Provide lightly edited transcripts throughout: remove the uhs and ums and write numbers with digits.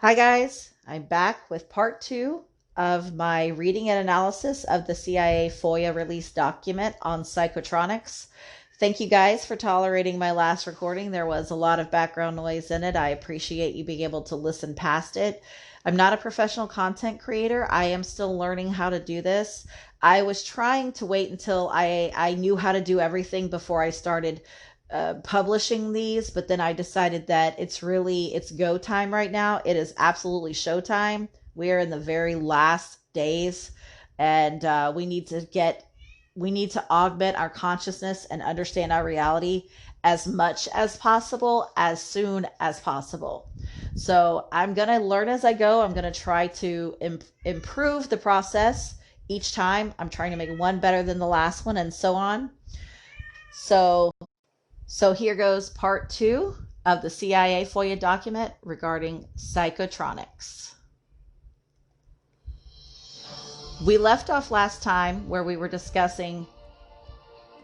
Hi, guys. I'm back with part two of my reading and analysis of the CIA FOIA release document on psychotronics. Thank you guys for tolerating my last recording. There was a lot of background noise in it. I appreciate you being able to listen past it. I'm not a professional content creator. I am still learning how to do this. I was trying to wait until I knew how to do everything before I started publishing these, but then I decided that it's go time right now. It is absolutely showtime. We are in the very last days, and we need to augment our consciousness and understand our reality as much as possible, as soon as possible. So I'm gonna learn as I go. I'm gonna try to improve the process each time. I'm trying to make one better than the last one, and so on. So here goes part two of the CIA FOIA document regarding psychotronics. We left off last time where we were discussing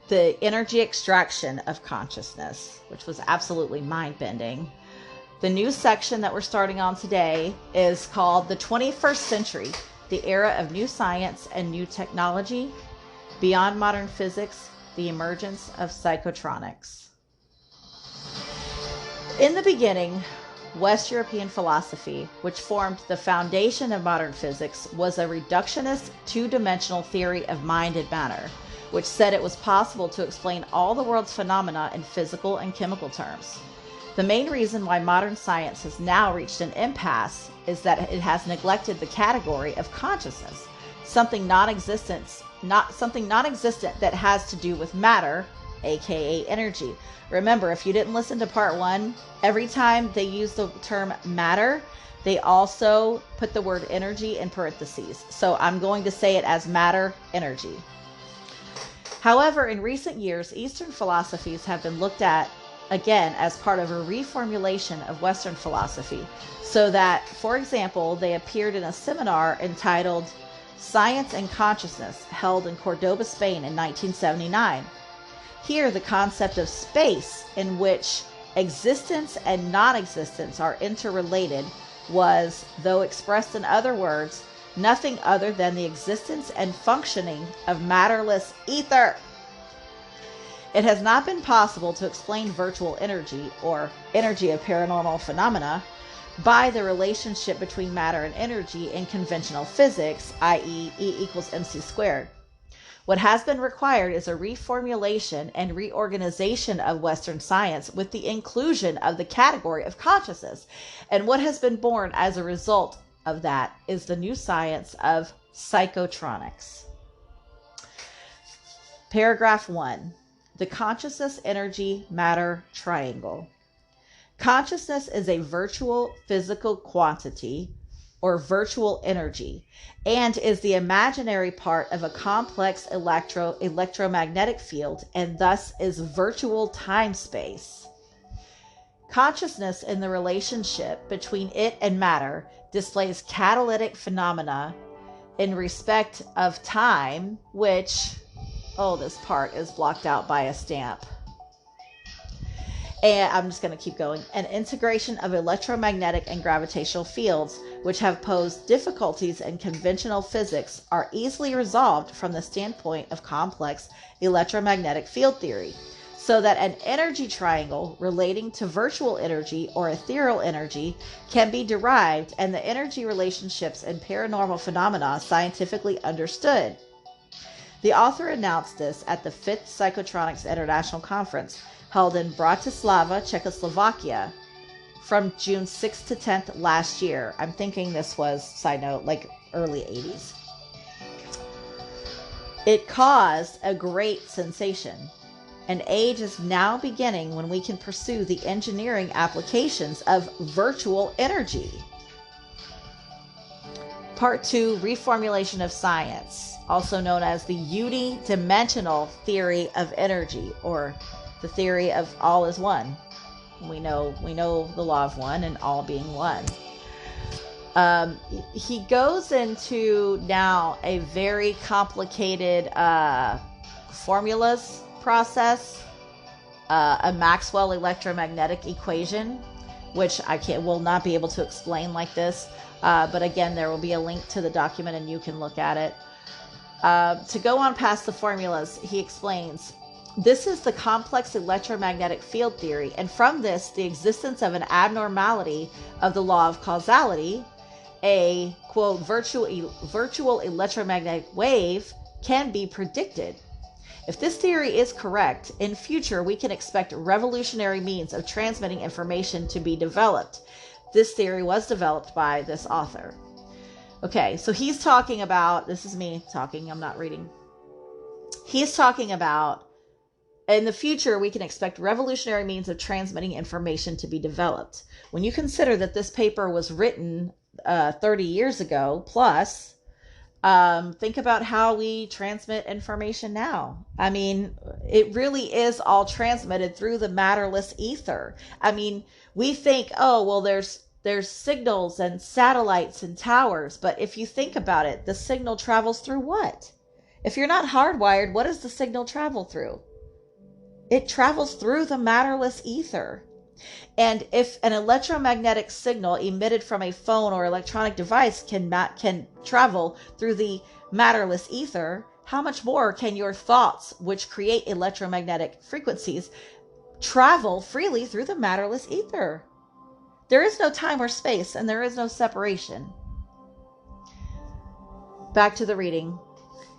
the energy extraction of consciousness, which was absolutely mind-bending. The new section that we're starting on today is called the 21st Century, the Era of New Science and New Technology, Beyond Modern Physics, the Emergence of Psychotronics. In the beginning, West European philosophy, which formed the foundation of modern physics, was a reductionist, two-dimensional theory of mind and matter, which said it was possible to explain all the world's phenomena in physical and chemical terms. The main reason why modern science has now reached an impasse is that it has neglected the category of consciousness, something non-existent that has to do with matter, aka energy. Remember, if you didn't listen to part one, every time they use the term matter, they also put the word energy in parentheses. So I'm going to say it as matter, energy. However, in recent years, Eastern philosophies have been looked at again as part of a reformulation of Western philosophy. So that, for example, they appeared in a seminar entitled Science and Consciousness, held in Cordoba, Spain in 1979. Here, the concept of space, in which existence and non-existence are interrelated, was, though expressed in other words, nothing other than the existence and functioning of matterless ether. It has not been possible to explain virtual energy, or energy of paranormal phenomena, by the relationship between matter and energy in conventional physics, i.e., E=mc squared. What has been required is a reformulation and reorganization of Western science with the inclusion of the category of consciousness. And what has been born as a result of that is the new science of psychotronics. Paragraph 1. The consciousness energy matter triangle. Consciousness is a virtual physical quantity, or virtual energy, and is the imaginary part of a complex electromagnetic field, and thus is virtual time-space. Consciousness in the relationship between it and matter displays catalytic phenomena in respect of time, which, this part is blocked out by a stamp. And I'm just going to keep going. An integration of electromagnetic and gravitational fields, which have posed difficulties in conventional physics, are easily resolved from the standpoint of complex electromagnetic field theory, so that an energy triangle relating to virtual energy or ethereal energy can be derived, and the energy relationships in paranormal phenomena scientifically understood. The author announced this at the 5th Psychotronics International Conference, held in Bratislava, Czechoslovakia, from June 6th to 10th last year. I'm thinking this was, side note, like early 80s. It caused a great sensation. An age is now beginning when we can pursue the engineering applications of virtual energy. Part 2, reformulation of science, also known as the unidimensional theory of energy, or the theory of all is one. We know the law of one and all being one. He goes into now a very complicated formulas process, a Maxwell electromagnetic equation, which will not be able to explain like this. But again, there will be a link to the document and you can look at it. To go on past the formulas, he explains, this is the complex electromagnetic field theory, and from this, the existence of an abnormality of the law of causality, a, quote, virtual electromagnetic wave, can be predicted. If this theory is correct, in future we can expect revolutionary means of transmitting information to be developed. This theory was developed by this author. Okay, so he's talking about, this is me talking, I'm not reading. He's talking about, in the future, we can expect revolutionary means of transmitting information to be developed. When you consider that this paper was written 30 years ago plus, think about how we transmit information now. I mean, it really is all transmitted through the matterless ether. I mean, we think, oh, well, there's signals and satellites and towers, but if you think about it, the signal travels through what? If you're not hardwired, what does the signal travel through? It travels through the matterless ether. And if an electromagnetic signal emitted from a phone or electronic device can travel through the matterless ether, how much more can your thoughts, which create electromagnetic frequencies, travel freely through the matterless ether? There is no time or space, and there is no separation. Back to the reading.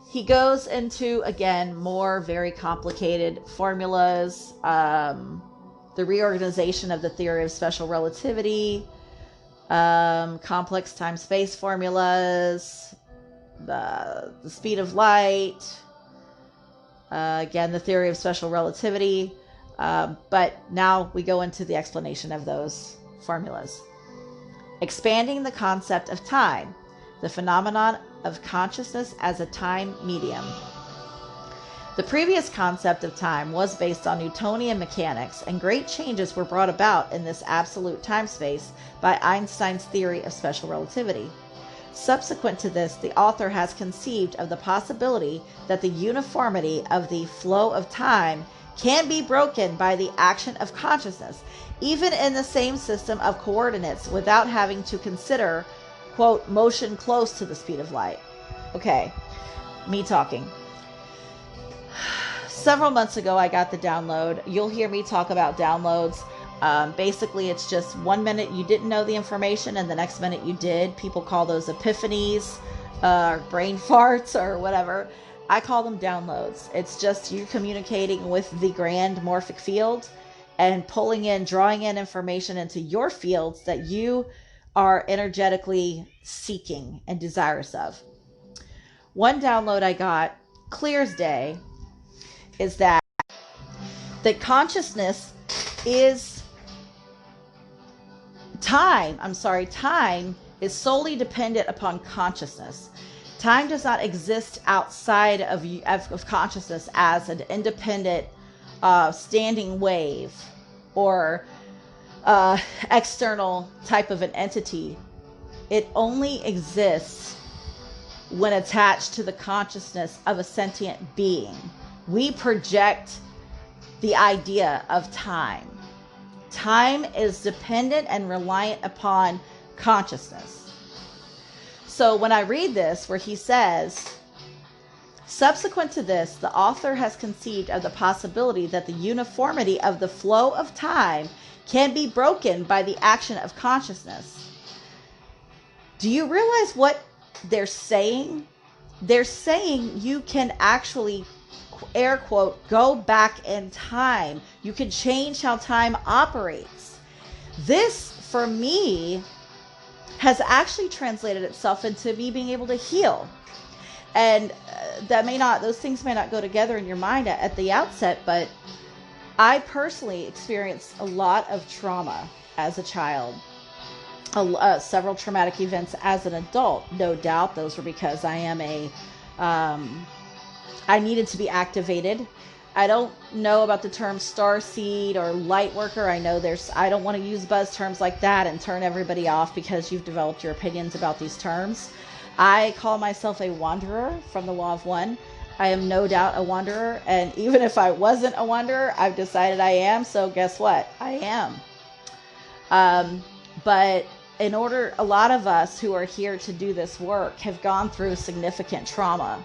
He goes into, again, more very complicated formulas, the reorganization of the theory of special relativity, complex time-space formulas, the speed of light, again, the theory of special relativity. But now we go into the explanation of those formulas. Expanding the concept of time, the phenomenon of consciousness as a time medium. The previous concept of time was based on Newtonian mechanics, and great changes were brought about in this absolute time-space by Einstein's theory of special relativity. Subsequent to this, the author has conceived of the possibility that the uniformity of the flow of time can be broken by the action of consciousness, even in the same system of coordinates, without having to consider, quote, motion close to the speed of light. Okay, me talking. Several months ago, I got the download. You'll hear me talk about downloads. Basically, it's just 1 minute you didn't know the information and the next minute you did. People call those epiphanies, brain farts, or whatever. I call them downloads. It's just you communicating with the grand morphic field and drawing in information into your fields that you are energetically seeking and desirous of. One download I got, clear as day, is that consciousness is time. Time is solely dependent upon consciousness. Time does not exist outside of consciousness as an independent standing wave or external type of an entity. It only exists when attached to the consciousness of a sentient being. We project the idea of time. Time is dependent and reliant upon consciousness. So when I read this, where he says, subsequent to this, the author has conceived of the possibility that the uniformity of the flow of time can be broken by the action of consciousness. Do you realize what they're saying? They're saying you can actually, air quote, go back in time. You can change how time operates. This, for me, has actually translated itself into me being able to heal. And those things may not go together in your mind at the outset, but I personally experienced a lot of trauma as a child. Several traumatic events as an adult. No doubt those were because I needed to be activated. I don't know about the term starseed or light worker. I don't want to use buzz terms like that and turn everybody off because you've developed your opinions about these terms. I call myself a wanderer from the Law of One. I am no doubt a wanderer, and even if I wasn't a wanderer, I've decided I am, so guess what? I am. But a lot of us who are here to do this work have gone through significant trauma.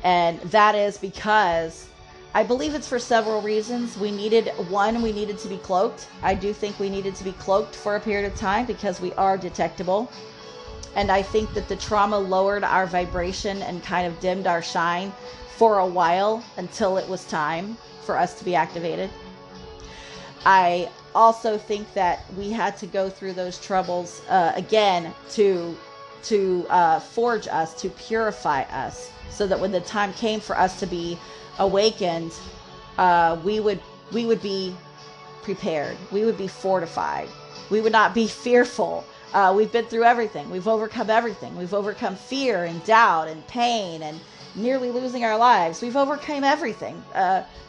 And that is because I believe it's for several reasons. We needed to be cloaked. I do think we needed to be cloaked for a period of time because we are detectable. And I think that the trauma lowered our vibration and kind of dimmed our shine for a while until it was time for us to be activated. I also think that we had to go through those troubles again to forge us, to purify us, so that when the time came for us to be awakened, we would be prepared. We would be fortified. We would not be fearful. We've been through everything. We've overcome everything. We've overcome fear and doubt and pain and nearly losing our lives. We've overcome everything.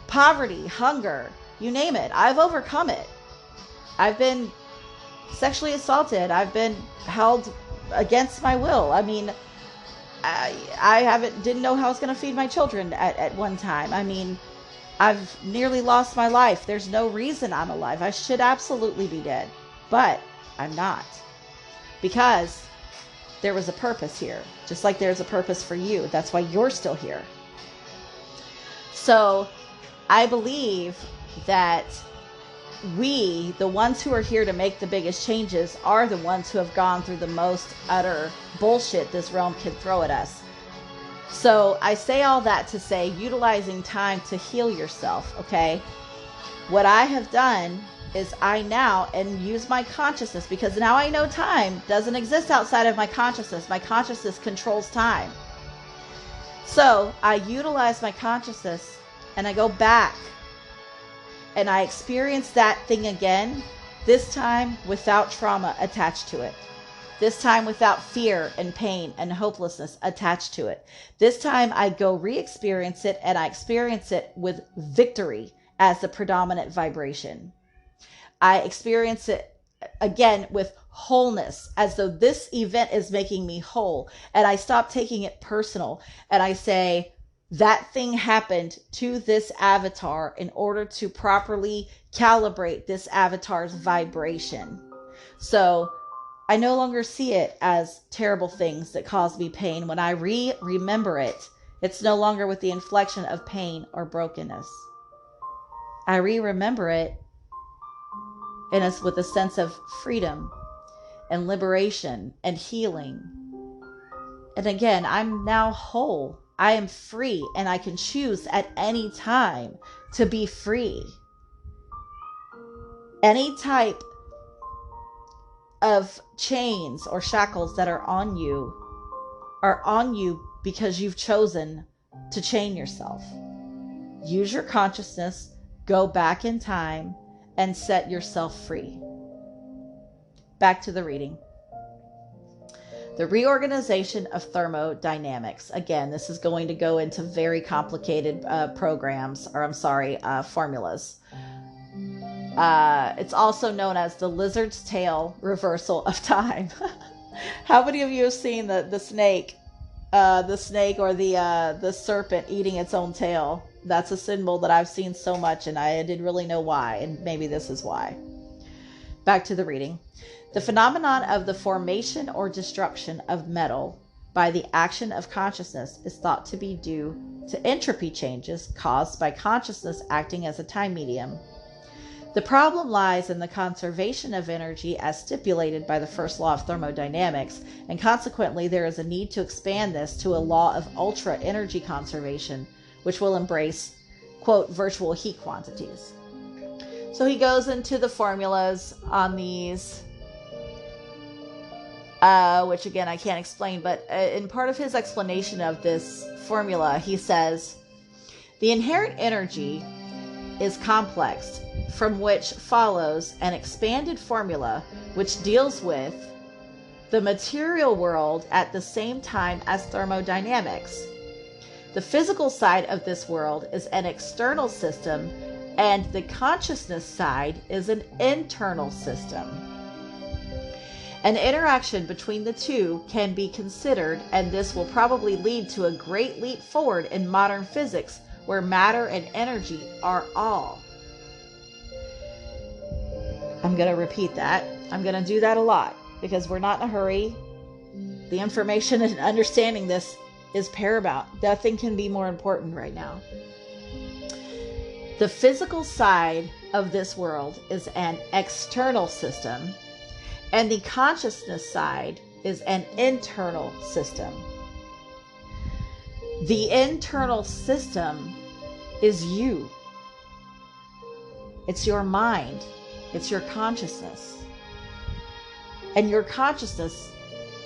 Poverty, hunger, you name it. I've overcome it. I've been sexually assaulted. I've been held against my will. I mean, I didn't know how I was going to feed my children at one time. I mean, I've nearly lost my life. There's no reason I'm alive. I should absolutely be dead, but I'm not, because there was a purpose here, just like there's a purpose for you. That's why you're still here. So I believe that we, the ones who are here to make the biggest changes, are the ones who have gone through the most utter bullshit this realm can throw at us. So I say all that to say, utilizing time to heal yourself, okay? What I have done is and use my consciousness, because now I know time doesn't exist outside of my consciousness. My consciousness controls time. So I utilize my consciousness and I go back and I experience that thing again, this time without trauma attached to it. This time without fear and pain and hopelessness attached to it. This time I go re-experience it, and I experience it with victory as the predominant vibration. I experience it again with wholeness, as though this event is making me whole. And I stop taking it personal, and I say, that thing happened to this avatar in order to properly calibrate this avatar's vibration. So I no longer see it as terrible things that cause me pain. When I remember it, it's no longer with the inflection of pain or brokenness. I remember it and it's with a sense of freedom and liberation and healing. And again, I'm now whole. I am free, and I can choose at any time to be free. Any type of chains or shackles that are on you because you've chosen to chain yourself. Use your consciousness, go back in time, and set yourself free. Back to the reading. The reorganization of thermodynamics. Again, this is going to go into very complicated formulas. It's also known as the lizard's tail reversal of time. How many of you have seen the snake or the serpent eating its own tail? That's a symbol that I've seen so much, and I didn't really know why, and maybe this is why. Back to the reading. The phenomenon of the formation or destruction of metal by the action of consciousness is thought to be due to entropy changes caused by consciousness acting as a time medium. The problem lies in the conservation of energy as stipulated by the first law of thermodynamics, and consequently there is a need to expand this to a law of ultra energy conservation, which will embrace, quote, virtual heat quantities. So he goes into the formulas on these, which again I can't explain, but in part of his explanation of this formula, he says, the inherent energy is complex, from which follows an expanded formula which deals with the material world at the same time as thermodynamics. The physical side of this world is an external system, and the consciousness side is an internal system. An interaction between the two can be considered, and this will probably lead to a great leap forward in modern physics, where matter and energy are all. I'm going to repeat that. I'm going to do that a lot because we're not in a hurry. The information and understanding this is paramount. Nothing can be more important right now. The physical side of this world is an external system, and the consciousness side is an internal system. The internal system is you. It's your mind. It's your consciousness. And your consciousness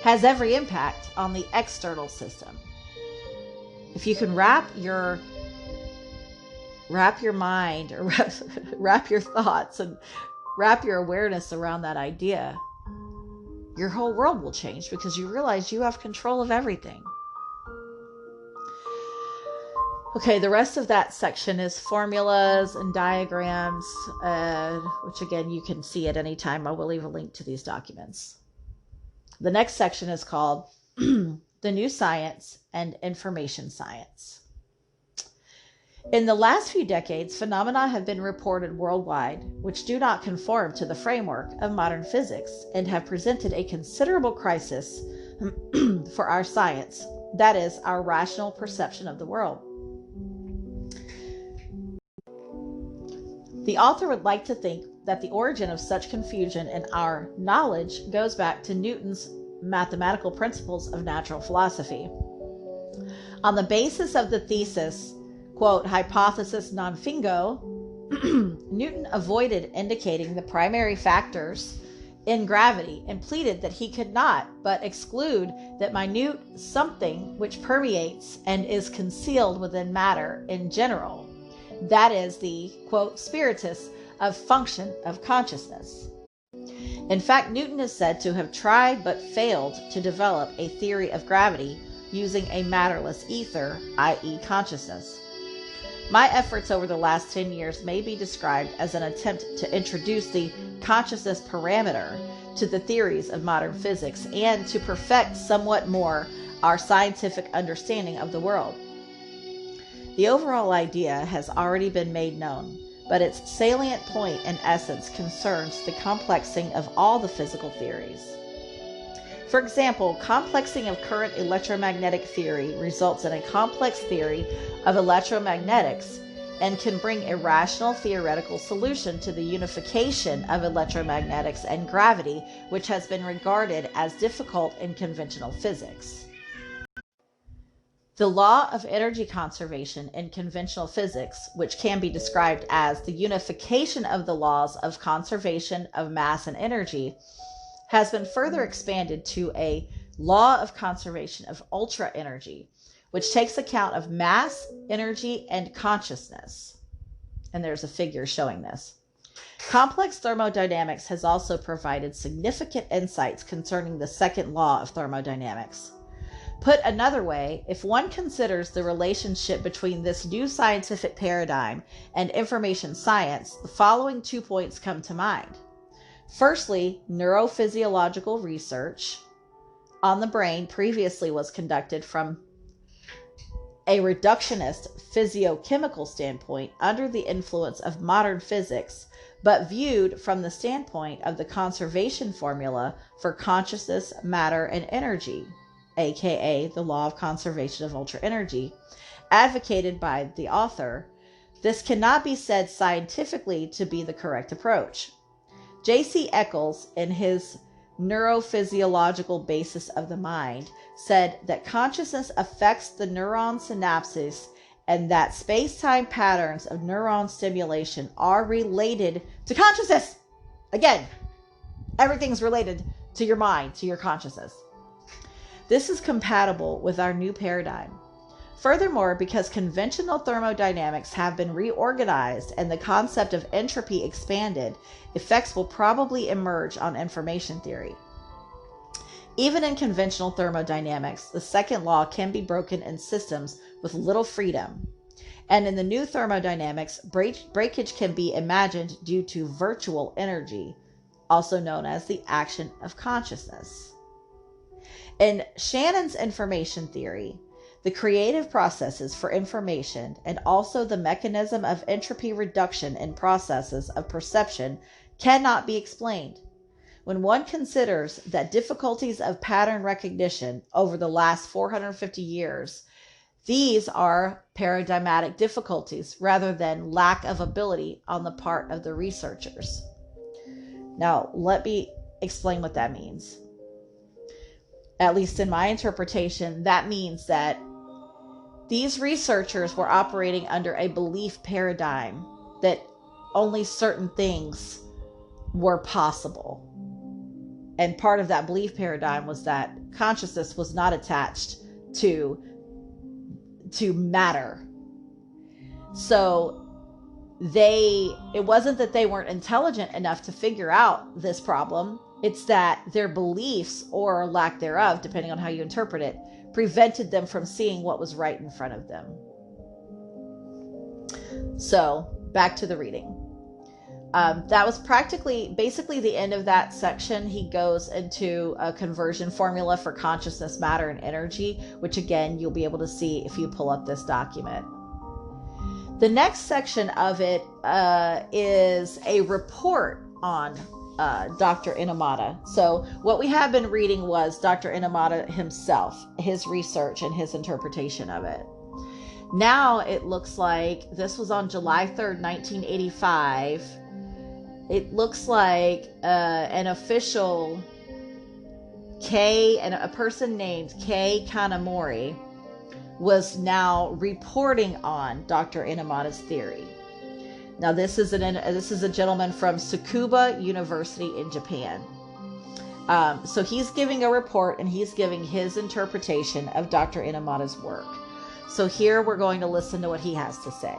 has every impact on the external system. If you can wrap your mind or wrap your thoughts and wrap your awareness around that idea, your whole world will change because you realize you have control of everything. Okay, the rest of that section is formulas and diagrams, which again, you can see at any time. I will leave a link to these documents. The next section is called The New Science and Information Science. In the last few decades, phenomena have been reported worldwide which do not conform to the framework of modern physics and have presented a considerable crisis for our science, that is, our rational perception of the world. The author would like to think that the origin of such confusion in our knowledge goes back to Newton's mathematical principles of natural philosophy. On the basis of the thesis, quote, hypothesis non fingo, Newton avoided indicating the primary factors in gravity and pleaded that he could not but exclude that minute something which permeates and is concealed within matter in general. That is the, quote, spiritus of function of consciousness. In fact, Newton is said to have tried but failed to develop a theory of gravity using a matterless ether, i.e. consciousness. My efforts over the last 10 years may be described as an attempt to introduce the consciousness parameter to the theories of modern physics and to perfect somewhat more our scientific understanding of the world. The overall idea has already been made known, but its salient point in essence concerns the complexing of all the physical theories. For example, complexing of current electromagnetic theory results in a complex theory of electromagnetics and can bring a rational theoretical solution to the unification of electromagnetics and gravity, which has been regarded as difficult in conventional physics. The law of energy conservation in conventional physics, which can be described as the unification of the laws of conservation of mass and energy, has been further expanded to a law of conservation of ultra energy, which takes account of mass, energy, and consciousness. And there's a figure showing this. Complex thermodynamics has also provided significant insights concerning the second law of thermodynamics. Put another way, if one considers the relationship between this new scientific paradigm and information science, the following 2 points come to mind. Firstly, neurophysiological research on the brain previously was conducted from a reductionist physiochemical standpoint under the influence of modern physics, but viewed from the standpoint of the conservation formula for consciousness, matter, and energy, aka the law of conservation of ultra energy, advocated by the author. This cannot be said scientifically to be the correct approach. J.C. Eccles, in his Neurophysiological Basis of the Mind, said that consciousness affects the neuron synapses and that space-time patterns of neuron stimulation are related to consciousness. Again, everything's related to your mind, to your consciousness. This is compatible with our new paradigm. Furthermore, because conventional thermodynamics have been reorganized and the concept of entropy expanded, effects will probably emerge on information theory. Even in conventional thermodynamics, the second law can be broken in systems with little freedom. And in the new thermodynamics, breakage can be imagined due to virtual energy, also known as the action of consciousness. In Shannon's information theory, the creative processes for information and also the mechanism of entropy reduction in processes of perception cannot be explained. When one considers that difficulties of pattern recognition over the last 450 years, these are paradigmatic difficulties rather than lack of ability on the part of the researchers. Now, let me explain what that means. At least in my interpretation, that means that these researchers were operating under a belief paradigm that only certain things were possible. And part of that belief paradigm was that consciousness was not attached to matter. So it wasn't that they weren't intelligent enough to figure out this problem. It's that their beliefs, or lack thereof, depending on how you interpret it, prevented them from seeing what was right in front of them. So back to the reading. That was basically the end of that section. He goes into a conversion formula for consciousness, matter, and energy, which again, you'll be able to see if you pull up this document. The next section of it is a report on Dr. Inamata. So what we have been reading was Dr. Inamata himself, his research and his interpretation of it. Now it looks like this was on July 3rd, 1985. It looks like an official a person named Kei Kanamori was now reporting on Dr. Inamata's theory. Now this is a gentleman from Tsukuba University in Japan. So he's giving a report and he's giving his interpretation of Dr. Inamata's work. So here we're going to listen to what he has to say.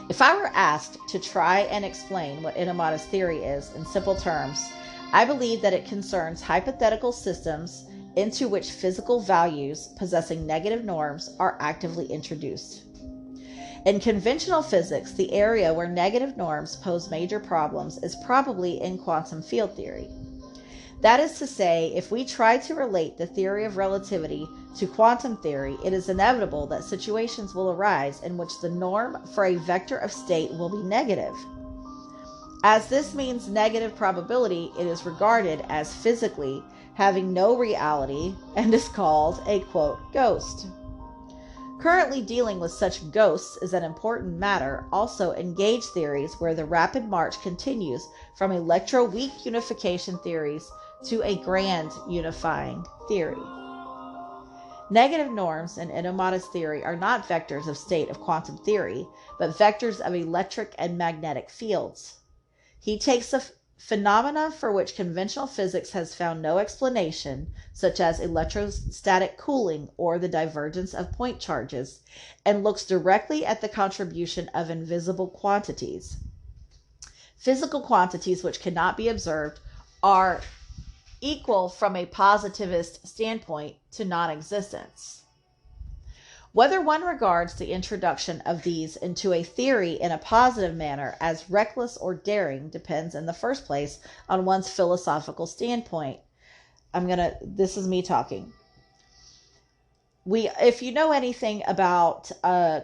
If I were asked to try and explain what Inamata's theory is in simple terms, I believe that it concerns hypothetical systems into which physical values possessing negative norms are actively introduced. In conventional physics, the area where negative norms pose major problems is probably in quantum field theory. That is to say, if we try to relate the theory of relativity to quantum theory, it is inevitable that situations will arise in which the norm for a vector of state will be negative. As this means negative probability, it is regarded as physically having no reality and is called a, quote, ghost. Currently dealing with such ghosts is an important matter also in gauge theories, where the rapid march continues from electroweak unification theories to a grand unifying theory. Negative norms in Inamata's theory are not vectors of state of quantum theory, but vectors of electric and magnetic fields. He takes a phenomena for which conventional physics has found no explanation, such as electrostatic cooling or the divergence of point charges, and looks directly at the contribution of invisible quantities. Physical quantities which cannot be observed are equal from a positivist standpoint to non-existence. Whether one regards the introduction of these into a theory in a positive manner as reckless or daring depends in the first place on one's philosophical standpoint. This is me talking. If you know anything about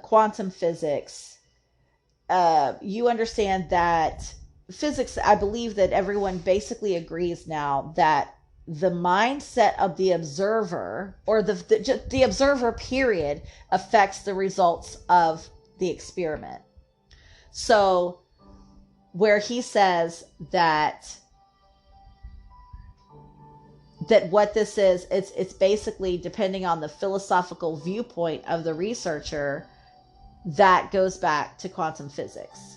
quantum physics, you understand that physics, I believe that everyone basically agrees now that the mindset of the observer, or the observer period, affects the results of the experiment. So where he says that what this is, it's basically depending on the philosophical viewpoint of the researcher, that goes back to quantum physics.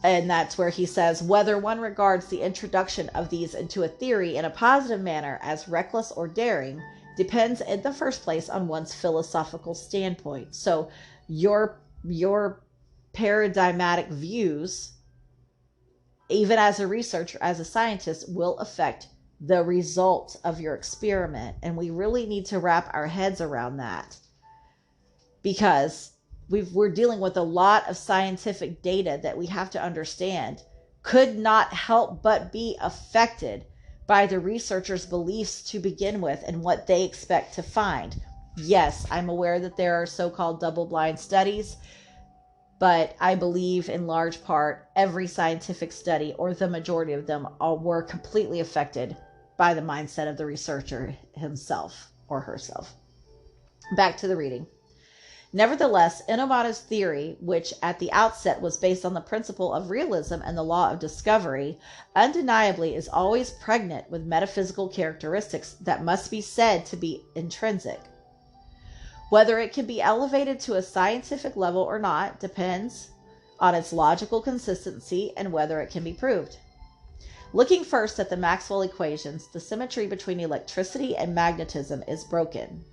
And that's where he says, whether one regards the introduction of these into a theory in a positive manner as reckless or daring depends in the first place on one's philosophical standpoint. So your paradigmatic views, even as a researcher, as a scientist, will affect the result of your experiment. And we really need to wrap our heads around that, because we're dealing with a lot of scientific data that we have to understand could not help but be affected by the researchers' beliefs to begin with and what they expect to find. Yes, I'm aware that there are so-called double-blind studies. but I believe in large part every scientific study, or the majority of them, all were completely affected by the mindset of the researcher himself or herself. Back to the reading. Nevertheless, Enomoto's theory, which at the outset was based on the principle of realism and the law of discovery, undeniably is always pregnant with metaphysical characteristics that must be said to be intrinsic. Whether it can be elevated to a scientific level or not depends on its logical consistency and whether it can be proved. Looking first at the Maxwell equations, the symmetry between electricity and magnetism is broken.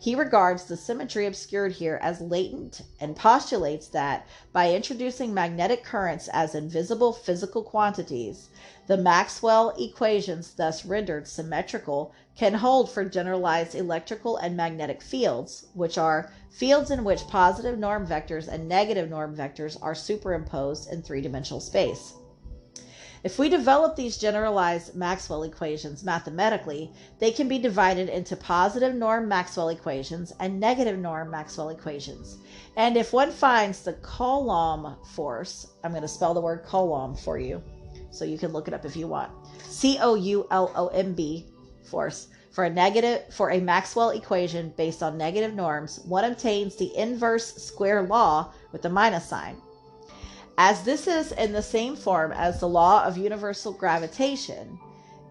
He regards the symmetry obscured here as latent and postulates that by introducing magnetic currents as invisible physical quantities, the Maxwell equations, thus rendered symmetrical, can hold for generalized electrical and magnetic fields, which are fields in which positive norm vectors and negative norm vectors are superimposed in three-dimensional space. If we develop these generalized Maxwell equations mathematically, they can be divided into positive norm Maxwell equations and negative norm Maxwell equations. And if one finds the Coulomb force, I'm going to spell the word Coulomb for you, so you can look it up if you want. Coulomb force for a Maxwell equation based on negative norms, one obtains the inverse square law with the minus sign. As this is in the same form as the law of universal gravitation,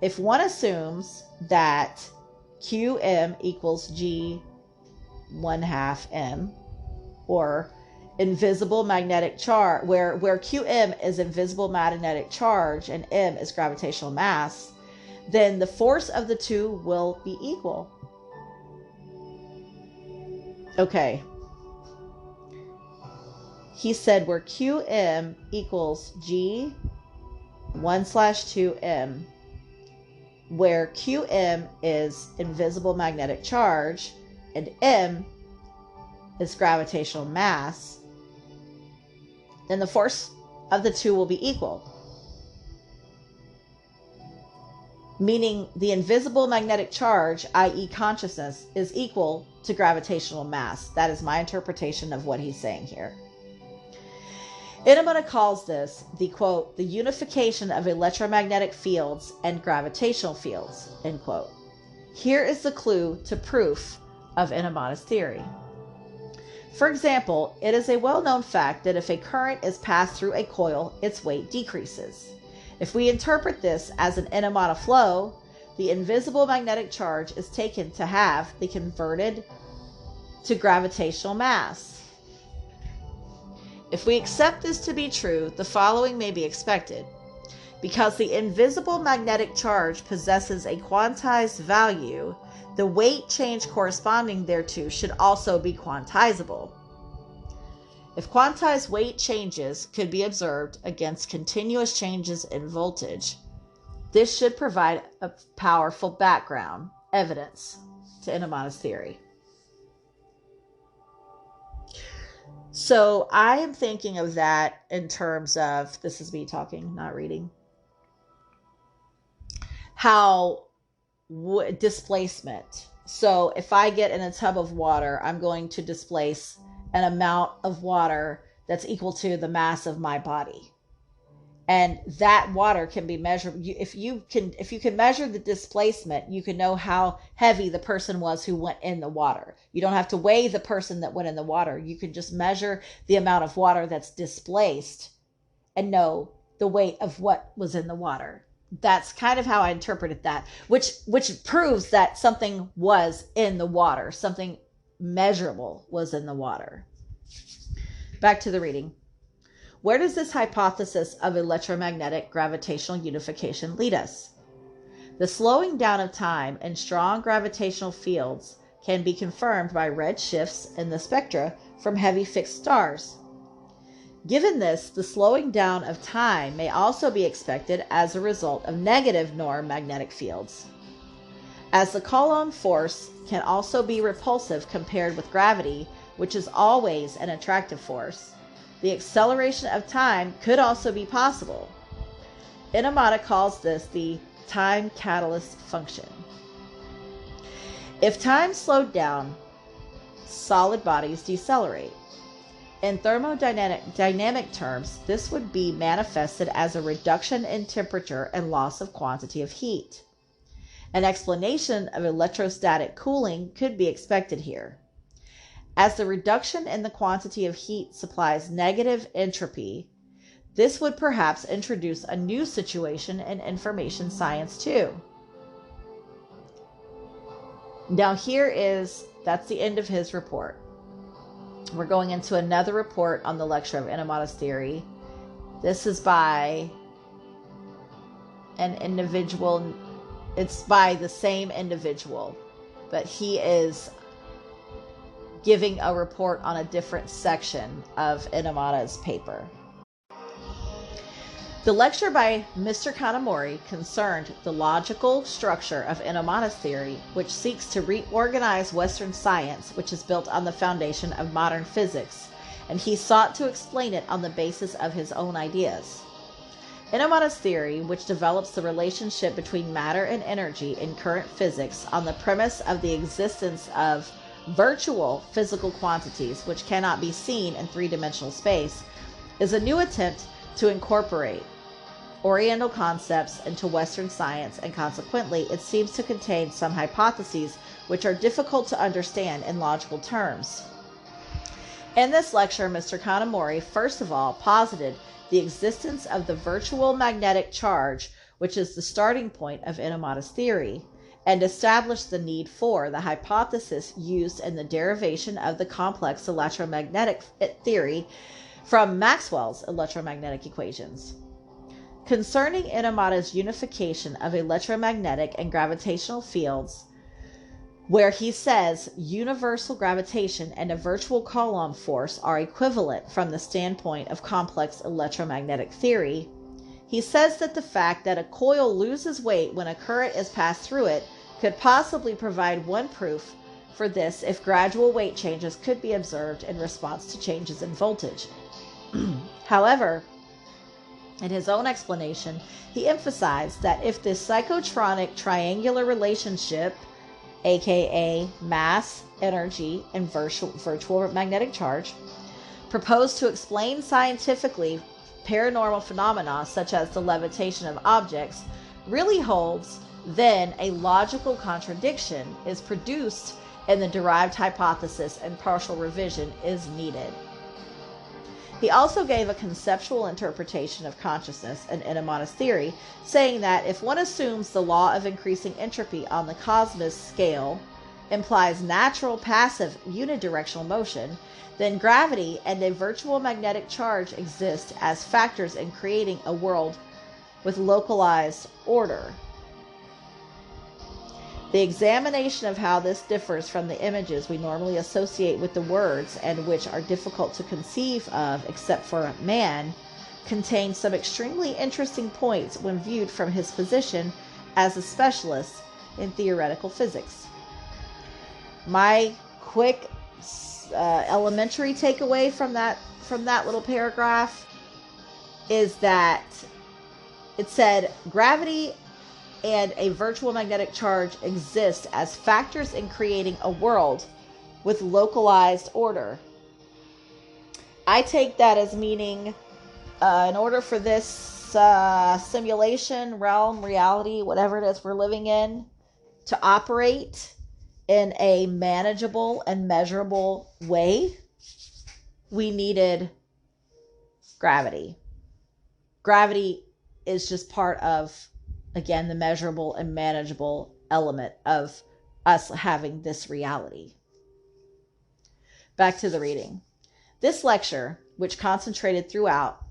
if one assumes that Qm equals G 1/2 m, or invisible magnetic charge, where Qm is invisible magnetic charge and m is gravitational mass, then the force of the two will be equal. Okay. He said where Qm equals G 1/2m, where Qm is invisible magnetic charge and m is gravitational mass, then the force of the two will be equal. Meaning the invisible magnetic charge, i.e. consciousness, is equal to gravitational mass. That is my interpretation of what he's saying here. Enomoto calls this the, quote, the unification of electromagnetic fields and gravitational fields, end quote. Here is the clue to proof of Enomoto's theory. For example, it is a well-known fact that if a current is passed through a coil, its weight decreases. If we interpret this as an Enomoto flow, the invisible magnetic charge is taken to have be converted to gravitational mass. If we accept this to be true, the following may be expected. Because the invisible magnetic charge possesses a quantized value, the weight change corresponding thereto should also be quantizable. If quantized weight changes could be observed against continuous changes in voltage, this should provide a powerful background evidence to Enomoto's theory. So I am thinking of that in terms of, this is me talking, not reading, how displacement. So if I get in a tub of water, I'm going to displace an amount of water that's equal to the mass of my body. And that water can be measured. If you can measure the displacement, you can know how heavy the person was who went in the water. You don't have to weigh the person that went in the water. You can just measure the amount of water that's displaced and know the weight of what was in the water. That's kind of how I interpreted that, which proves that something was in the water. Something measurable was in the water. Back to the reading. Where does this hypothesis of electromagnetic gravitational unification lead us? The slowing down of time in strong gravitational fields can be confirmed by red shifts in the spectra from heavy fixed stars. Given this, the slowing down of time may also be expected as a result of negative norm magnetic fields. As the Coulomb force can also be repulsive compared with gravity, which is always an attractive force, the acceleration of time could also be possible. Enomoto calls this the time catalyst function. If time slowed down, solid bodies decelerate. In thermodynamic terms, this would be manifested as a reduction in temperature and loss of quantity of heat. An explanation of electrostatic cooling could be expected here. As the reduction in the quantity of heat supplies negative entropy, this would perhaps introduce a new situation in information science too. Now that's the end of his report. We're going into another report on the lecture of Inamada's theory. This is by an individual. It's by the same individual, but he is giving a report on a different section of Inamada's paper. The lecture by Mr. Kanamori concerned the logical structure of Inamada's theory, which seeks to reorganize Western science, which is built on the foundation of modern physics, and he sought to explain it on the basis of his own ideas. Inamada's theory, which develops the relationship between matter and energy in current physics on the premise of the existence of virtual physical quantities which cannot be seen in three-dimensional space, is a new attempt to incorporate Oriental concepts into Western science, and consequently it seems to contain some hypotheses which are difficult to understand in logical terms. In this lecture, Mr. Kanamori first of all posited the existence of the virtual magnetic charge, which is the starting point of Inamada's theory, and established the need for the hypothesis used in the derivation of the complex electromagnetic theory from Maxwell's electromagnetic equations. Concerning Inamada's unification of electromagnetic and gravitational fields, where he says universal gravitation and a virtual Coulomb force are equivalent from the standpoint of complex electromagnetic theory, he says that the fact that a coil loses weight when a current is passed through it could possibly provide one proof for this if gradual weight changes could be observed in response to changes in voltage. However, in his own explanation, he emphasized that if this psychotronic triangular relationship, aka mass, energy, and virtual magnetic charge, proposed to explain scientifically paranormal phenomena such as the levitation of objects, really holds, then a logical contradiction is produced and the derived hypothesis and partial revision is needed. He also gave a conceptual interpretation of consciousness in Inamada's theory, saying that if one assumes the law of increasing entropy on the cosmos scale implies natural passive unidirectional motion, then gravity and a virtual magnetic charge exist as factors in creating a world with localized order. The examination of how this differs from the images we normally associate with the words and which are difficult to conceive of except for man contains some extremely interesting points when viewed from his position as a specialist in theoretical physics. My quick elementary takeaway from that little paragraph is that it said gravity and a virtual magnetic charge exist as factors in creating a world with localized order. I take that as meaning in order for this simulation, realm, reality, whatever it is we're living in, to operate in a manageable and measurable way, we needed gravity. Gravity is just part of, again, the measurable and manageable element of us having this reality. Back to the reading. This lecture, which concentrated throughout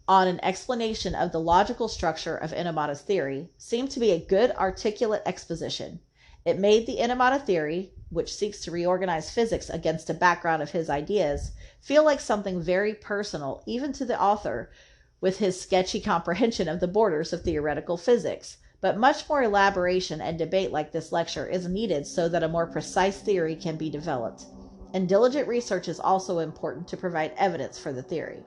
on an explanation of the logical structure of Inamada's theory, seemed to be a good articulate exposition. It made the Inamada theory, which seeks to reorganize physics against a background of his ideas, feel like something very personal, even to the author, with his sketchy comprehension of the borders of theoretical physics. But much more elaboration and debate like this lecture is needed so that a more precise theory can be developed. And diligent research is also important to provide evidence for the theory.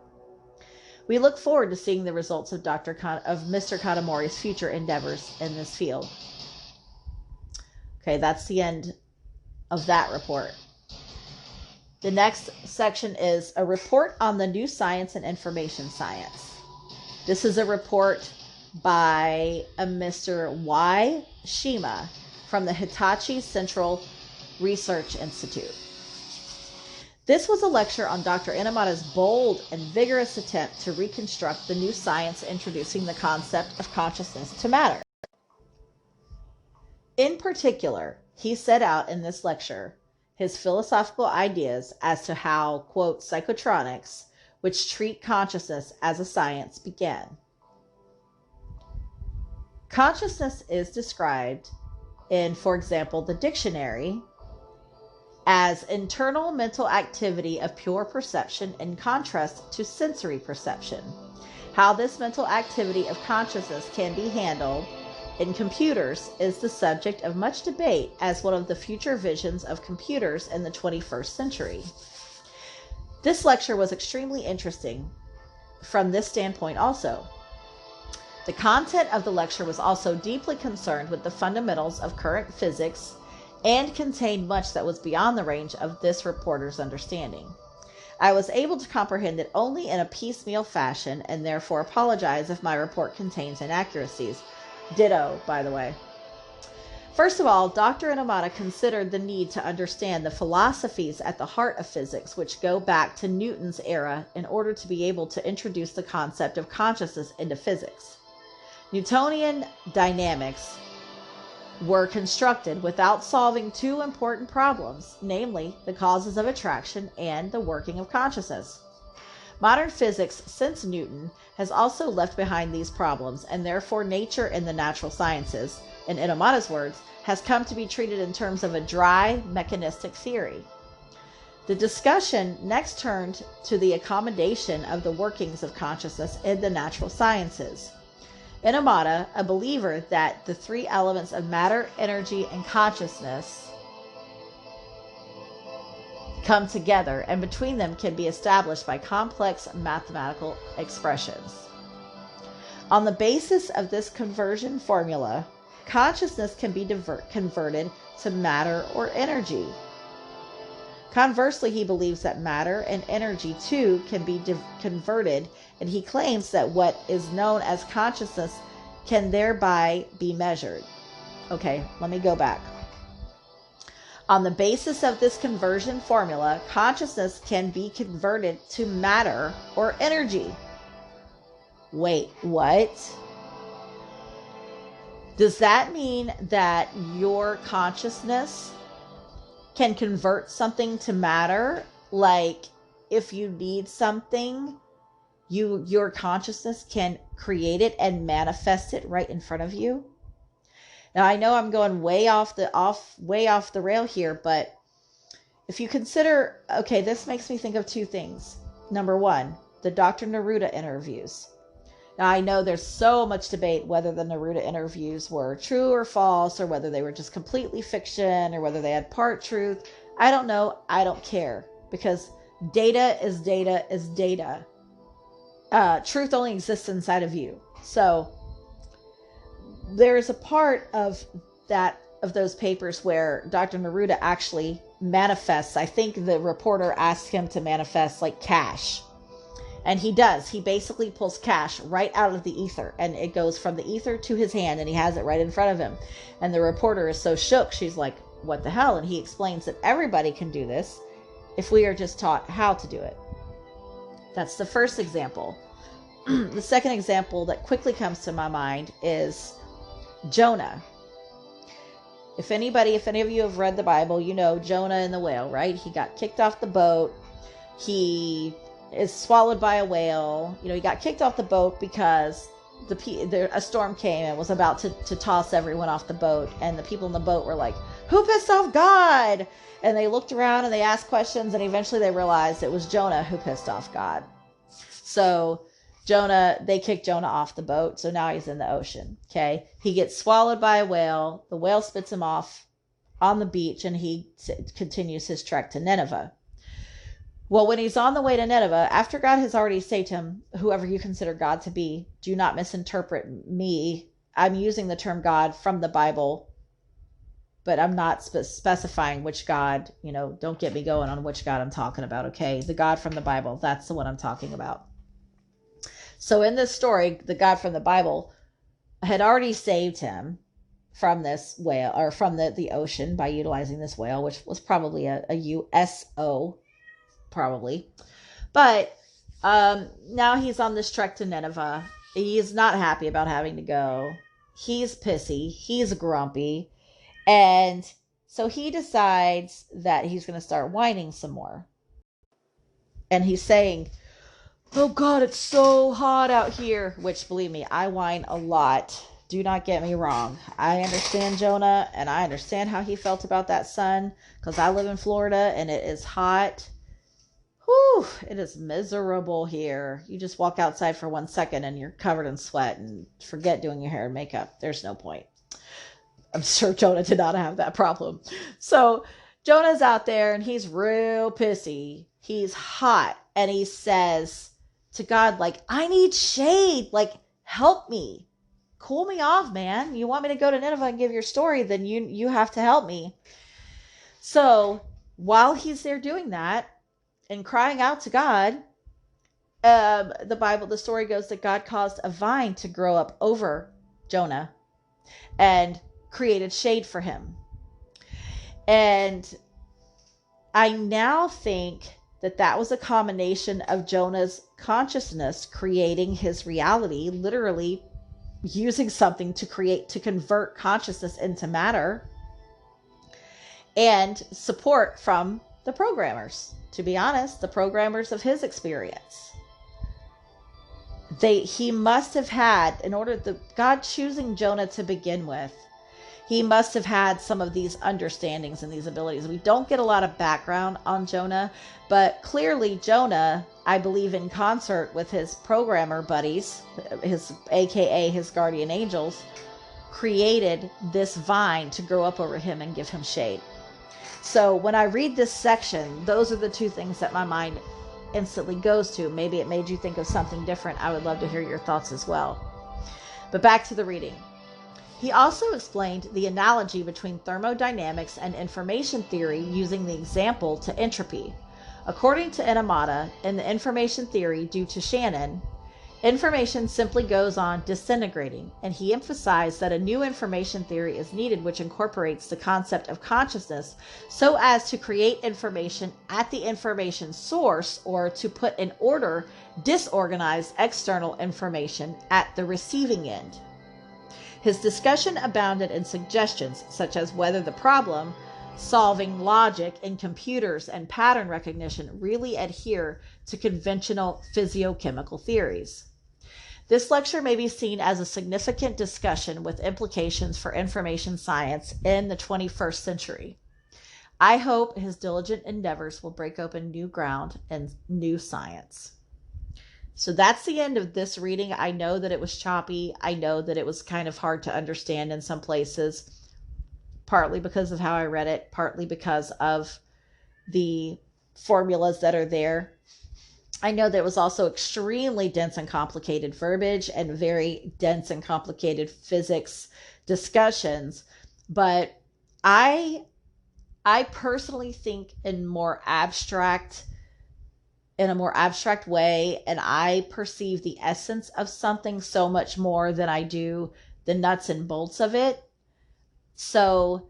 We look forward to seeing the results of Mr. Kanamori's future endeavors in this field. Okay, that's the end of that report. The next section is a report on the new science and information science. This is a report by a Mr. Y. Shima from the Hitachi Central Research Institute. This was a lecture on Dr. Inamada's bold and vigorous attempt to reconstruct the new science introducing the concept of consciousness to matter. In particular, he set out in this lecture his philosophical ideas as to how, quote, psychotronics, which treat consciousness as a science, began. Consciousness is described in, for example, the dictionary as internal mental activity of pure perception in contrast to sensory perception. How this mental activity of consciousness can be handled in computers is the subject of much debate as one of the future visions of computers in the 21st century. This lecture was extremely interesting from this standpoint also. The content of the lecture was also deeply concerned with the fundamentals of current physics and contained much that was beyond the range of this reporter's understanding. I was able to comprehend it only in a piecemeal fashion and therefore apologize if my report contains inaccuracies. Ditto, by the way. First of all, Dr. Inamada considered the need to understand the philosophies at the heart of physics, which go back to Newton's era, in order to be able to introduce the concept of consciousness into physics. Newtonian dynamics were constructed without solving two important problems, namely the causes of attraction and the working of consciousness. Modern physics, since Newton, has also left behind these problems, and therefore nature and the natural sciences, in Inamada's words, has come to be treated in terms of a dry, mechanistic theory. The discussion next turned to the accommodation of the workings of consciousness in the natural sciences. Inamada, a believer that the three elements of matter, energy, and consciousness come together, and between them can be established by complex mathematical expressions. On the basis of this conversion formula, consciousness can be converted to matter or energy. Conversely, he believes that matter and energy too can be converted, and he claims that what is known as consciousness can thereby be measured. Okay, let me go back. On the basis of this conversion formula, consciousness can be converted to matter or energy. Wait, what? Does that mean that your consciousness can convert something to matter? Like, if you need something, your consciousness can create it and manifest it right in front of you? Now, I know I'm going way off the rail here, but if you consider, okay, this makes me think of two things. Number one, the Dr. Neruda interviews. Now, I know there's so much debate whether the Neruda interviews were true or false, or whether they were just completely fiction, or whether they had part truth. I don't know. I don't care, because data is data is data. Truth only exists inside of you. So there's a part of those papers where Dr. Neruda actually manifests. I think the reporter asked him to manifest like cash. And he does. He basically pulls cash right out of the ether, and it goes from the ether to his hand, and he has it right in front of him. And the reporter is so shook. She's like, what the hell? And he explains that everybody can do this if we are just taught how to do it. That's the first example. The second example that quickly comes to my mind is Jonah. If any of you have read the Bible, you know Jonah and the whale, right? He got kicked off the boat. He is swallowed by a whale. He got kicked off the boat because a storm came and was about to toss everyone off the boat. And the people in the boat were like, who pissed off God? And they looked around and they asked questions, and eventually they realized it was Jonah who pissed off God. So they kicked Jonah off the boat, so now he's in the ocean, okay? He gets swallowed by a whale. The whale spits him off on the beach, and he continues his trek to Nineveh. Well, when he's on the way to Nineveh, after God has already said to him, whoever you consider God to be, do not misinterpret me. I'm using the term God from the Bible but I'm not specifying which God, don't get me going on which God I'm talking about, okay? The God from the Bible, that's the one I'm talking about. So in this story, the God from the Bible had already saved him from this whale, or from the ocean, by utilizing this whale, which was probably a USO, probably. But now he's on this trek to Nineveh. He's not happy about having to go. He's pissy. He's grumpy. And so he decides that he's going to start whining some more. And he's saying, "Oh God, it's so hot out here," which, believe me, I whine a lot. Do not get me wrong. I understand Jonah, and I understand how he felt about that sun, because I live in Florida and it is hot. Whew, it is miserable here. You just walk outside for 1 second and you're covered in sweat, and forget doing your hair and makeup. There's no point. I'm sure Jonah did not have that problem. So Jonah's out there and he's real pissy. He's hot, and he says to God, like, "I need shade. Like, help me. Cool me off, man. You want me to go to Nineveh and give your story, then you have to help me." So while he's there doing that and crying out to God, the story goes that God caused a vine to grow up over Jonah and created shade for him. And I now think that was a combination of Jonah's consciousness creating his reality, literally using something to convert consciousness into matter, and support from the programmers. To be honest, the programmers of his experience. He must have had, God choosing Jonah to begin with, he must have had some of these understandings and these abilities. We don't get a lot of background on Jonah, but clearly Jonah, I believe, in concert with his programmer buddies, AKA his guardian angels, created this vine to grow up over him and give him shade. So when I read this section, those are the two things that my mind instantly goes to. Maybe it made you think of something different. I would love to hear your thoughts as well. But back to the reading. He also explained the analogy between thermodynamics and information theory using the example to entropy. According to Enamata, in the information theory due to Shannon, information simply goes on disintegrating, and he emphasized that a new information theory is needed which incorporates the concept of consciousness so as to create information at the information source, or to put in order disorganized external information at the receiving end. His discussion abounded in suggestions such as whether the problem solving logic in computers and pattern recognition really adhere to conventional physiochemical theories. This lecture may be seen as a significant discussion with implications for information science in the 21st century. I hope his diligent endeavors will break open new ground and new science. So that's the end of this reading. I know that it was choppy. I know that it was kind of hard to understand in some places, partly because of how I read it, partly because of the formulas that are there. I know that it was also extremely dense and complicated verbiage and very dense and complicated physics discussions, but I personally think in a more abstract way, and I perceive the essence of something so much more than I do the nuts and bolts of it. So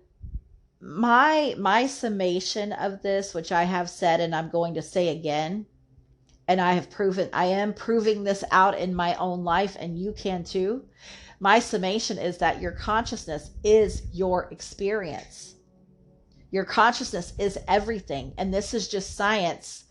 my summation of this, which I have said and I'm going to say again, and I am proving this out in my own life, and you can too. My summation is that your consciousness is your experience. Your consciousness is everything, and this is just science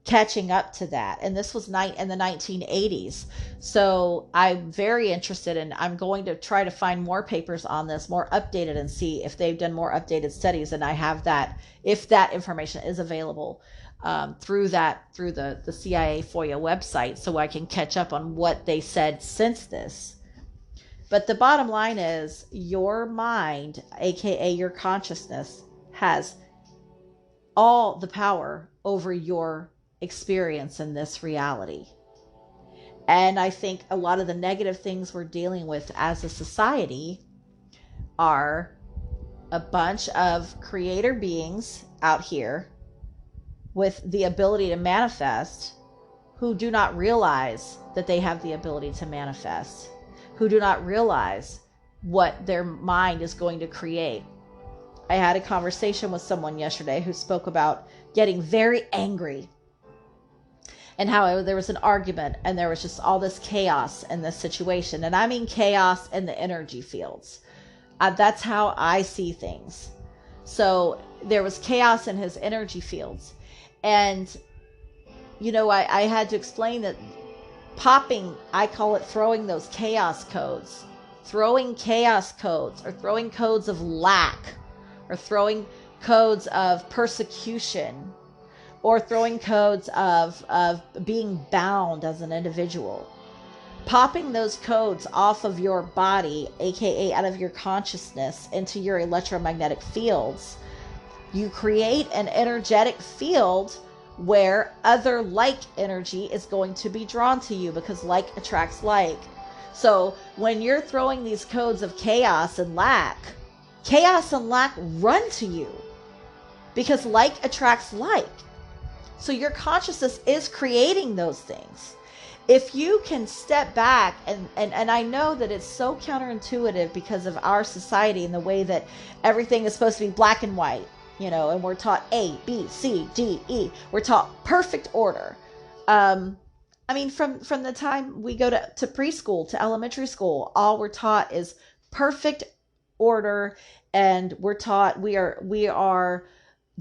catching up to that. And this was in the 1980s. So I'm very interested, and I'm going to try to find more papers on this, more updated, and see if they've done more updated studies. And I have that, if that information is available through the CIA FOIA website, so I can catch up on what they said since this. But the bottom line is, your mind, aka your consciousness, has all the power over your experience in this reality. And I think a lot of the negative things we're dealing with as a society are a bunch of creator beings out here with the ability to manifest who do not realize that they have the ability to manifest, who do not realize what their mind is going to create. I had a conversation with someone yesterday who spoke about getting very angry and how there was an argument and there was just all this chaos in this situation. And I mean chaos in the energy fields. That's how I see things. So there was chaos in his energy fields. And, you know, I had to explain that popping, I call it throwing those chaos codes. Throwing chaos codes, or throwing codes of lack, or throwing codes of persecution, or throwing codes of being bound as an individual. Popping those codes off of your body, aka out of your consciousness, into your electromagnetic fields, you create an energetic field where other like energy is going to be drawn to you, because like attracts like. So when you're throwing these codes of chaos and lack run to you, because like attracts like. So your consciousness is creating those things. If you can step back, and I know that it's so counterintuitive because of our society and the way that everything is supposed to be black and white, you know, and we're taught A, B, C, D, E. We're taught perfect order. I mean, from the time we go to preschool, to elementary school, all we're taught is perfect order, and we're taught we are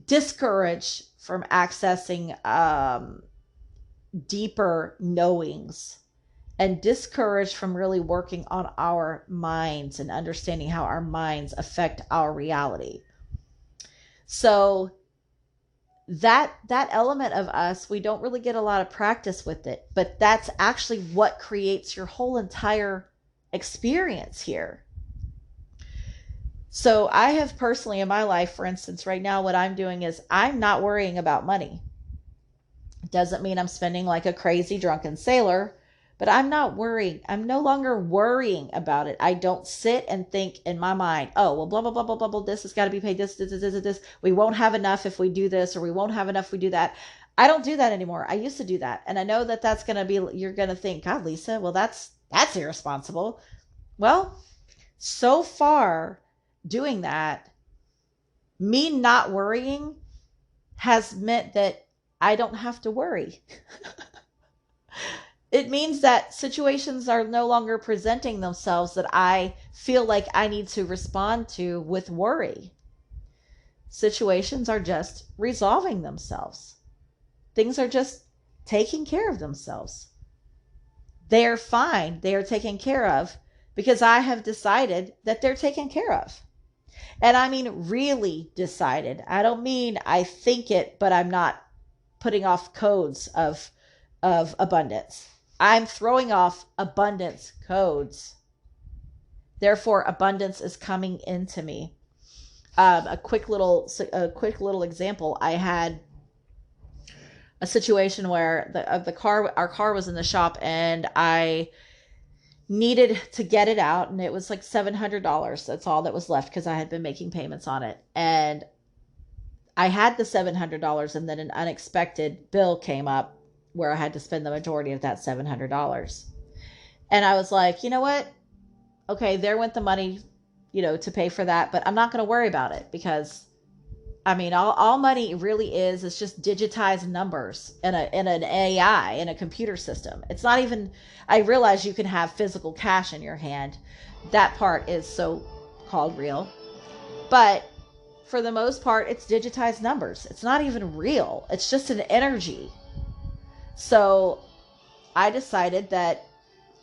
discouraged from accessing deeper knowings, and discouraged from really working on our minds and understanding how our minds affect our reality. So that element of us, we don't really get a lot of practice with it, but that's actually what creates your whole entire experience here. So I have personally in my life, for instance, right now, what I'm doing is I'm not worrying about money. It doesn't mean I'm spending like a crazy drunken sailor, but I'm not worrying. I'm no longer worrying about it. I don't sit and think in my mind, oh, well, blah, blah, blah, blah, blah, blah, this has got to be paid, this. We won't have enough if we do this, or we won't have enough if we do that. I don't do that anymore. I used to do that. And I know that that's going to be, you're going to think, God, Lisa, well, that's irresponsible. Well, so far doing that, me not worrying has meant that I don't have to worry. It means that situations are no longer presenting themselves that I feel like I need to respond to with worry. Situations are just resolving themselves. Things are just taking care of themselves. They are fine. They are taken care of because I have decided that they're taken care of. And I mean really decided. I don't mean I think it, but I'm not putting off codes of abundance. I'm throwing off abundance codes. Therefore, abundance is coming into me. A quick little example. I had a situation where our car was in the shop, and I needed to get it out, and it was like $700. That's all that was left because I had been making payments on it. And I had the $700, and then an unexpected bill came up where I had to spend the majority of that $700. And I was like, you know what? Okay, there went the money, to pay for that, but I'm not going to worry about it because, I mean, all money really is just digitized numbers in an AI, in a computer system. It's not even, I realize you can have physical cash in your hand. That part is so-called real. But for the most part, it's digitized numbers. It's not even real. It's just an energy. So I decided that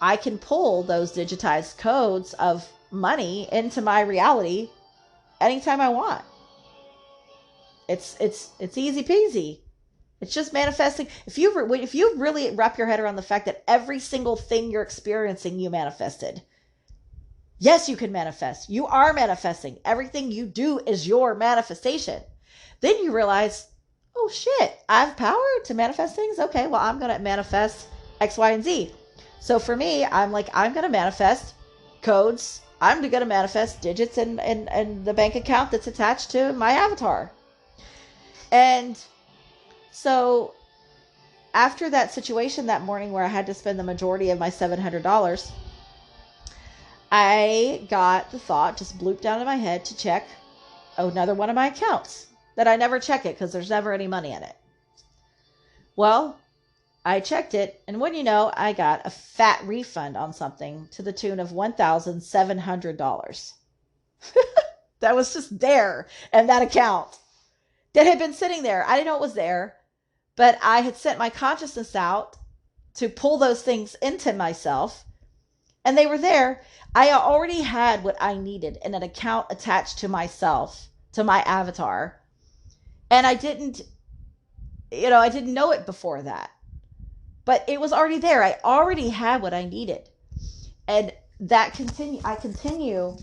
I can pull those digitized codes of money into my reality anytime I want. It's easy peasy. It's just manifesting. If you really wrap your head around the fact that every single thing you're experiencing, you manifested. Yes, you can manifest. You are manifesting. Everything you do is your manifestation. Then you realize, oh shit, I have power to manifest things. Okay, well, I'm going to manifest X, Y, and Z. So for me, I'm like, I'm going to manifest codes I'm going to manifest digits in the bank account that's attached to my avatar. And so after that situation that morning where I had to spend the majority of my $700, I got the thought, just blooped down in my head, to check another one of my accounts. That I never check it because there's never any money in it. Well, I checked it, and when you know, I got a fat refund on something to the tune of $1,700. That was just there in that account that had been sitting there. I didn't know it was there, but I had sent my consciousness out to pull those things into myself, and they were there. I already had what I needed in an account attached to myself, to my avatar, and I didn't know it before that. But it was already there. I already had what I needed. And I continue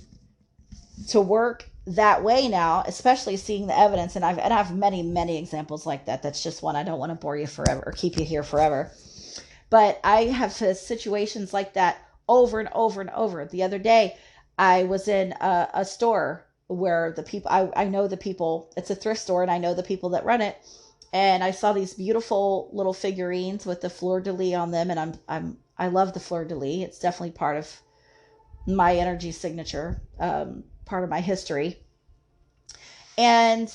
to work that way now, especially seeing the evidence. And I have many, many examples like that. That's just one. I don't want to bore you forever or keep you here forever. But I have situations like that over and over and over. The other day, I was in a store where the people, I know the people, it's a thrift store, and I know the people that run it. And I saw these beautiful little figurines with the fleur-de-lis on them, and I love the fleur-de-lis. It's definitely part of my energy signature, part of my history. And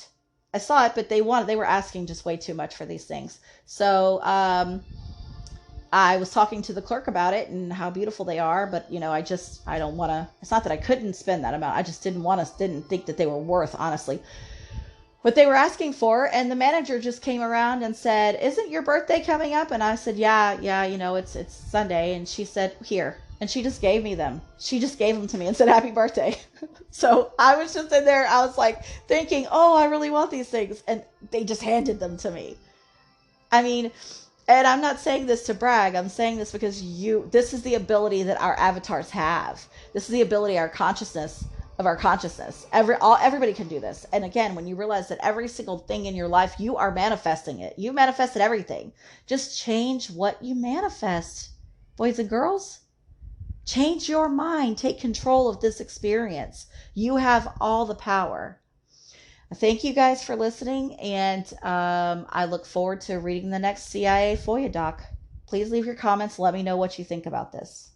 I saw it, but they were asking just way too much for these things. So I was talking to the clerk about it and how beautiful they are, but I don't want to. It's not that I couldn't spend that amount. I just didn't think that they were worth, honestly, what they were asking for. And the manager just came around and said, "Isn't your birthday coming up?" And I said, yeah, it's Sunday. And she said, "Here." And she just gave me them. She just gave them to me and said, "Happy birthday." So I was just in there. I was like thinking, oh, I really want these things. And they just handed them to me. I mean, and I'm not saying this to brag. I'm saying this because this is the ability that our avatars have. This is the ability of our consciousness. Everybody can do this. And again, when you realize that every single thing in your life, you are manifesting it. You manifested everything. Just change what you manifest, boys and girls. Change your mind. Take control of this experience. You have all the power. Thank you guys for listening, and I look forward to reading the next CIA FOIA doc. Please leave your comments. Let me know what you think about this.